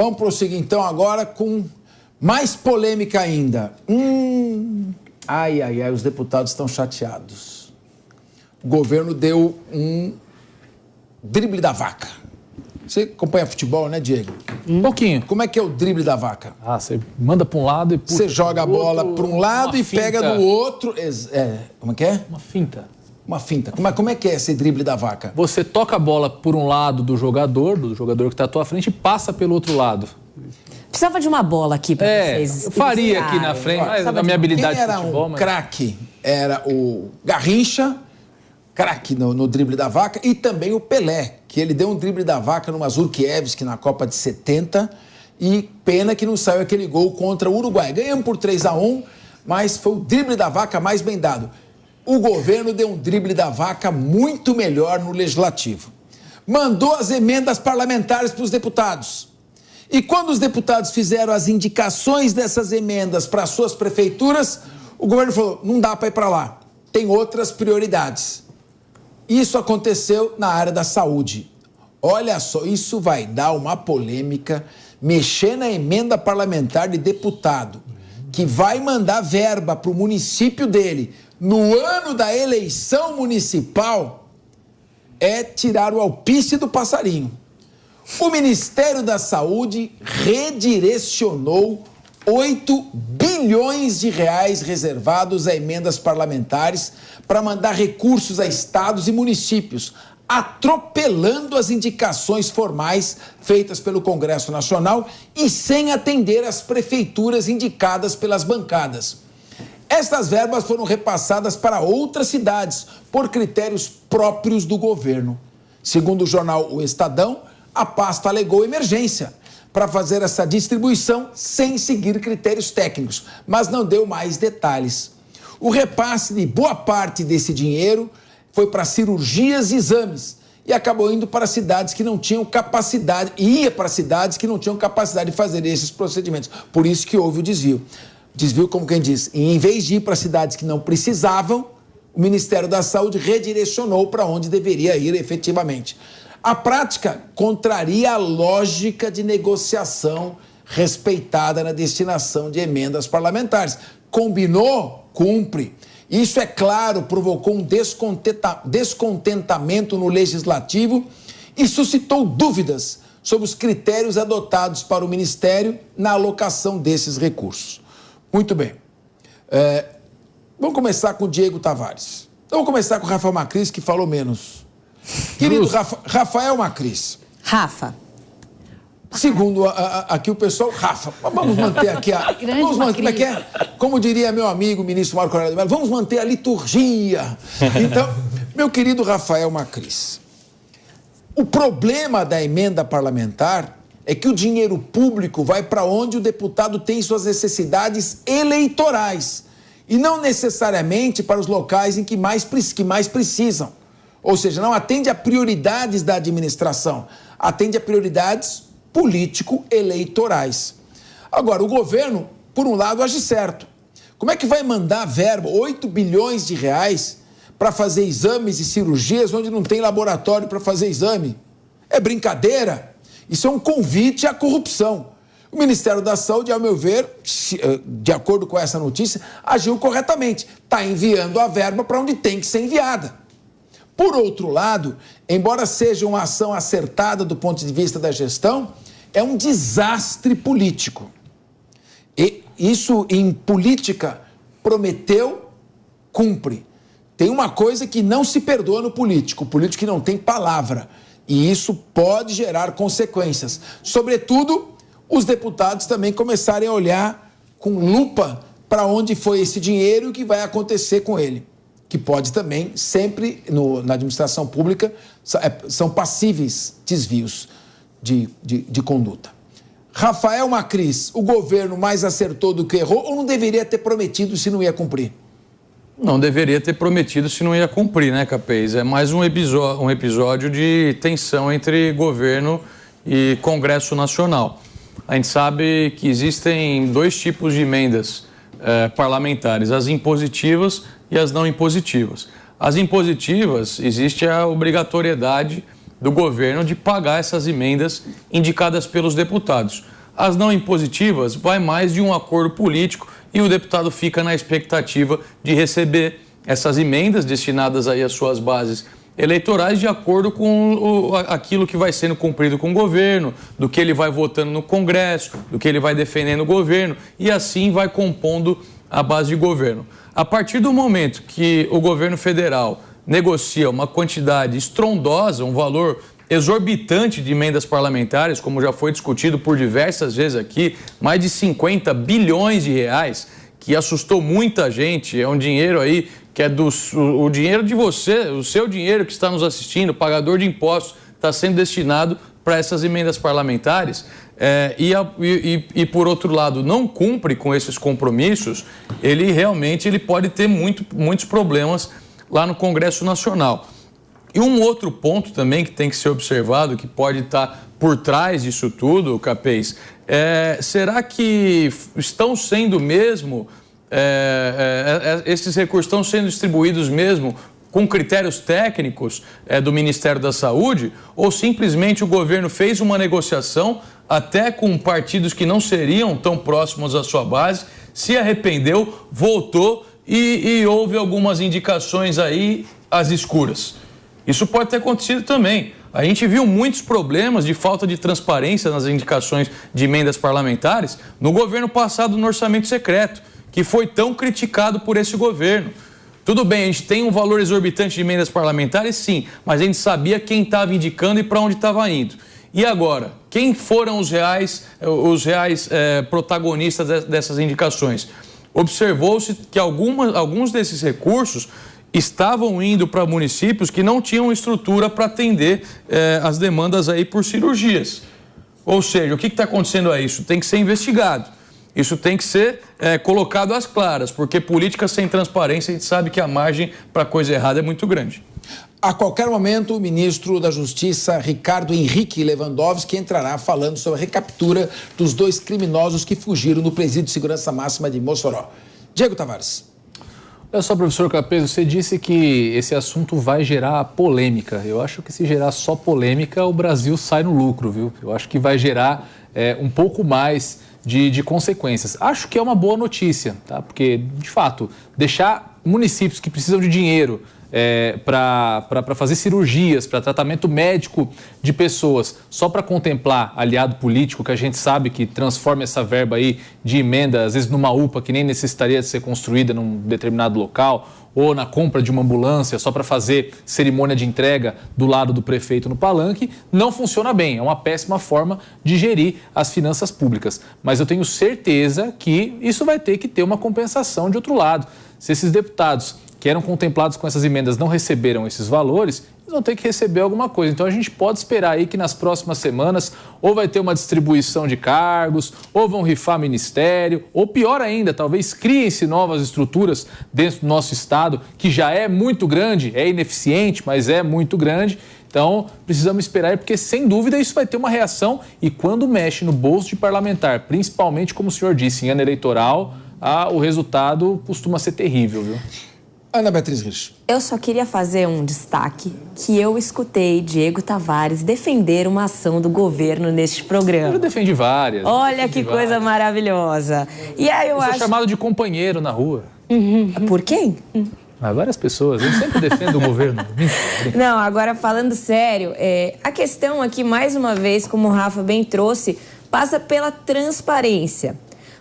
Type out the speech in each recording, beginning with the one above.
Vamos prosseguir então agora com mais polêmica ainda. Os deputados estão chateados. O governo deu um drible da vaca. Você acompanha futebol, né, Diego? Um pouquinho. Como é que é o drible da vaca? Você manda para um lado e puxa. Você joga a bola para um lado e pega do outro. Como é que é? Uma finta. Uma finta. Como é que é esse drible da vaca? Você toca a bola por um lado do jogador que está à tua frente, e passa pelo outro lado. Precisava de uma bola aqui para vocês. Eu faria aqui na frente, mas a minha habilidade de futebol... Quem era craque era o Garrincha, craque no drible da vaca, e também o Pelé, que ele deu um drible da vaca no Mazurkiewicz na Copa de 70, e pena que não saiu aquele gol contra o Uruguai. Ganhamos por 3-1, mas foi o drible da vaca mais bem dado. O governo deu um drible da vaca muito melhor no Legislativo. Mandou as emendas parlamentares para os deputados. E quando os deputados fizeram as indicações dessas emendas para as suas prefeituras, o governo falou, não dá para ir para lá, tem outras prioridades. Isso aconteceu na área da saúde. Olha só, isso vai dar uma polêmica, mexer na emenda parlamentar de deputado, que vai mandar verba para o município dele no ano da eleição municipal, é tirar o alpiste do passarinho. O Ministério da Saúde redirecionou 8 bilhões de reais reservados a emendas parlamentares para mandar recursos a estados e municípios, atropelando as indicações formais feitas pelo Congresso Nacional e sem atender as prefeituras indicadas pelas bancadas. Estas verbas foram repassadas para outras cidades por critérios próprios do governo. Segundo o jornal O Estadão, a pasta alegou emergência para fazer essa distribuição sem seguir critérios técnicos, mas não deu mais detalhes. O repasse de boa parte desse dinheiro foi para cirurgias e exames e acabou indo para cidades que não tinham capacidade, de fazer esses procedimentos. Por isso que houve o desvio. Desvio, como quem diz, e em vez de ir para cidades que não precisavam, o Ministério da Saúde redirecionou para onde deveria ir efetivamente. A prática contraria a lógica de negociação respeitada na destinação de emendas parlamentares. Combinou? Cumpre. Isso, é claro, provocou um descontentamento no Legislativo e suscitou dúvidas sobre os critérios adotados para o Ministério na alocação desses recursos. Muito bem. Vamos começar com o Diego Tavares. Vamos começar com o Rafael Macris, que falou menos. Querido Rafael Macris. Rafa. Segundo aqui o pessoal, Rafa. Vamos manter aqui vamos manter, como é que é? Como diria meu amigo, ministro Marco Aurélio Mello, vamos manter a liturgia. Então, meu querido Rafael Macris, o problema da emenda parlamentar é que o dinheiro público vai para onde o deputado tem suas necessidades eleitorais e não necessariamente para os locais em que mais precisam. Ou seja, não atende a prioridades da administração, atende a prioridades político-eleitorais. Agora, o governo, por um lado, age certo. Como é que vai mandar verba, 8 bilhões de reais, para fazer exames e cirurgias onde não tem laboratório para fazer exame? É brincadeira? Isso é um convite à corrupção. O Ministério da Saúde, ao meu ver, de acordo com essa notícia, agiu corretamente. Está enviando a verba para onde tem que ser enviada. Por outro lado, embora seja uma ação acertada do ponto de vista da gestão, é um desastre político. E isso, em política, prometeu, cumpre. Tem uma coisa que não se perdoa no político, o político que não tem palavra. E isso pode gerar consequências. Sobretudo, os deputados também começarem a olhar com lupa para onde foi esse dinheiro e o que vai acontecer com ele. Que pode também, sempre na administração pública, são passíveis desvios de conduta. Rafael Macris, o governo mais acertou do que errou ou não deveria ter prometido se não ia cumprir? Não deveria ter prometido se não ia cumprir, né, Capês? É mais um episódio de tensão entre governo e Congresso Nacional. A gente sabe que existem dois tipos de emendas parlamentares, as impositivas e as não impositivas. As impositivas, existe a obrigatoriedade do governo de pagar essas emendas indicadas pelos deputados. As não impositivas vai mais de um acordo político e o deputado fica na expectativa de receber essas emendas destinadas aí às suas bases eleitorais de acordo com aquilo que vai sendo cumprido com o governo, do que ele vai votando no Congresso, do que ele vai defendendo o governo e assim vai compondo a base de governo. A partir do momento que o governo federal negocia uma quantidade estrondosa, um valor exorbitante de emendas parlamentares, como já foi discutido por diversas vezes aqui, mais de 50 bilhões de reais, que assustou muita gente, é um dinheiro aí que é o dinheiro de você, o seu dinheiro que está nos assistindo, pagador de impostos, está sendo destinado para essas emendas parlamentares e por outro lado, não cumpre com esses compromissos, ele realmente pode ter muitos problemas lá no Congresso Nacional. E um outro ponto também que tem que ser observado, que pode estar por trás disso tudo, Capês, será que estão sendo mesmo, esses recursos estão sendo distribuídos mesmo com critérios técnicos do Ministério da Saúde, ou simplesmente o governo fez uma negociação até com partidos que não seriam tão próximos à sua base, se arrependeu, voltou e houve algumas indicações aí às escuras? Isso pode ter acontecido também. A gente viu muitos problemas de falta de transparência nas indicações de emendas parlamentares no governo passado no orçamento secreto, que foi tão criticado por esse governo. Tudo bem, a gente tem um valor exorbitante de emendas parlamentares, sim, mas a gente sabia quem estava indicando e para onde estava indo. E agora, quem foram os reais protagonistas dessas indicações? Observou-se que alguns desses recursos estavam indo para municípios que não tinham estrutura para atender as demandas aí por cirurgias. Ou seja, o que está acontecendo aí? Isso tem que ser investigado. Isso tem que ser colocado às claras, porque política sem transparência, a gente sabe que a margem para coisa errada é muito grande. A qualquer momento, o ministro da Justiça, Ricardo Henrique Lewandowski, entrará falando sobre a recaptura dos 2 criminosos que fugiram do presídio de segurança máxima de Mossoró. Diego Tavares. Olha só, professor Capês, você disse que esse assunto vai gerar polêmica. Eu acho que se gerar só polêmica, o Brasil sai no lucro, viu? Eu acho que vai gerar um pouco mais de consequências. Acho que é uma boa notícia, tá? Porque, de fato, deixar municípios que precisam de dinheiro para fazer cirurgias, para tratamento médico de pessoas, só para contemplar aliado político, que a gente sabe que transforma essa verba aí de emenda, às vezes numa UPA que nem necessitaria de ser construída num determinado local, ou na compra de uma ambulância só para fazer cerimônia de entrega do lado do prefeito no palanque, não funciona bem. É uma péssima forma de gerir as finanças públicas. Mas eu tenho certeza que isso vai ter que ter uma compensação de outro lado. Se esses deputados que eram contemplados com essas emendas não receberam esses valores, eles vão ter que receber alguma coisa. Então a gente pode esperar aí que nas próximas semanas ou vai ter uma distribuição de cargos, ou vão rifar ministério, ou pior ainda, talvez criem-se novas estruturas dentro do nosso estado, que já é muito grande, é ineficiente, mas é muito grande. Então, precisamos esperar, porque sem dúvida isso vai ter uma reação, e quando mexe no bolso de parlamentar, principalmente, como o senhor disse, em ano eleitoral, o resultado costuma ser terrível, viu? Ana Beatriz Rich. Eu só queria fazer um destaque que eu escutei Diego Tavares defender uma ação do governo neste programa. Eu defendi várias. Olha que coisa maravilhosa. E aí eu sou chamado de companheiro na rua. Por quem? Várias pessoas. Eu sempre defendo o governo. Não, agora falando sério, a questão aqui, mais uma vez, como o Rafa bem trouxe, passa pela transparência.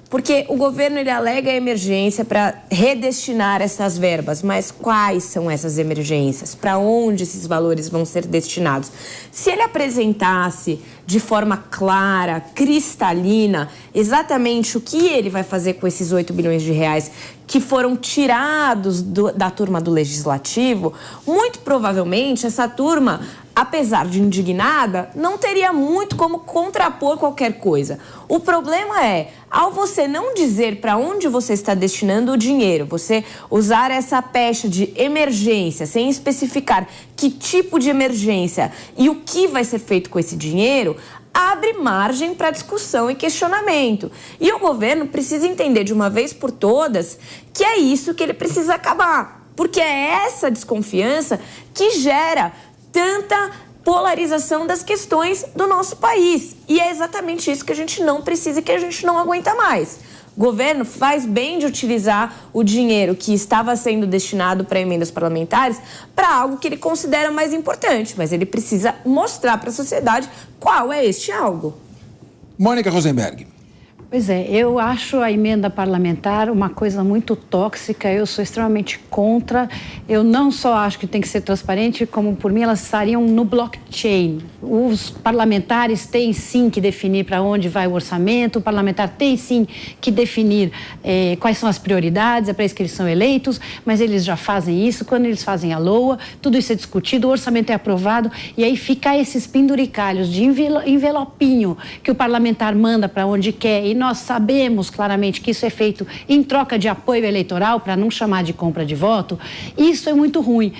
Porque o governo ele alega a emergência para redestinar essas verbas, mas quais são essas emergências? Para onde esses valores vão ser destinados? Se ele apresentasse de forma clara, cristalina, exatamente o que ele vai fazer com esses 8 bilhões de reais que foram tirados da turma do Legislativo, muito provavelmente essa turma, apesar de indignada, não teria muito como contrapor qualquer coisa. O problema é, ao você não dizer para onde você está destinando o dinheiro, você usar essa pecha de emergência sem especificar que tipo de emergência e o que vai ser feito com esse dinheiro, abre margem para discussão e questionamento. E o governo precisa entender de uma vez por todas que é isso que ele precisa acabar. Porque é essa desconfiança que gera tanta polarização das questões do nosso país. E é exatamente isso que a gente não precisa e que a gente não aguenta mais. O governo faz bem de utilizar o dinheiro que estava sendo destinado para emendas parlamentares para algo que ele considera mais importante, mas ele precisa mostrar para a sociedade qual é este algo. Mônica Rosenberg. Pois é, eu acho a emenda parlamentar uma coisa muito tóxica, eu sou extremamente contra. Eu não só acho que tem que ser transparente, como por mim elas estariam no blockchain. Os parlamentares têm sim que definir para onde vai o orçamento, o parlamentar tem sim que definir quais são as prioridades, é para isso que eles são eleitos, mas eles já fazem isso, quando eles fazem a LOA, tudo isso é discutido, o orçamento é aprovado e aí fica esses penduricalhos de envelopinho que o parlamentar manda para onde quer e nós sabemos claramente que isso é feito em troca de apoio eleitoral, para não chamar de compra de voto, isso é muito ruim.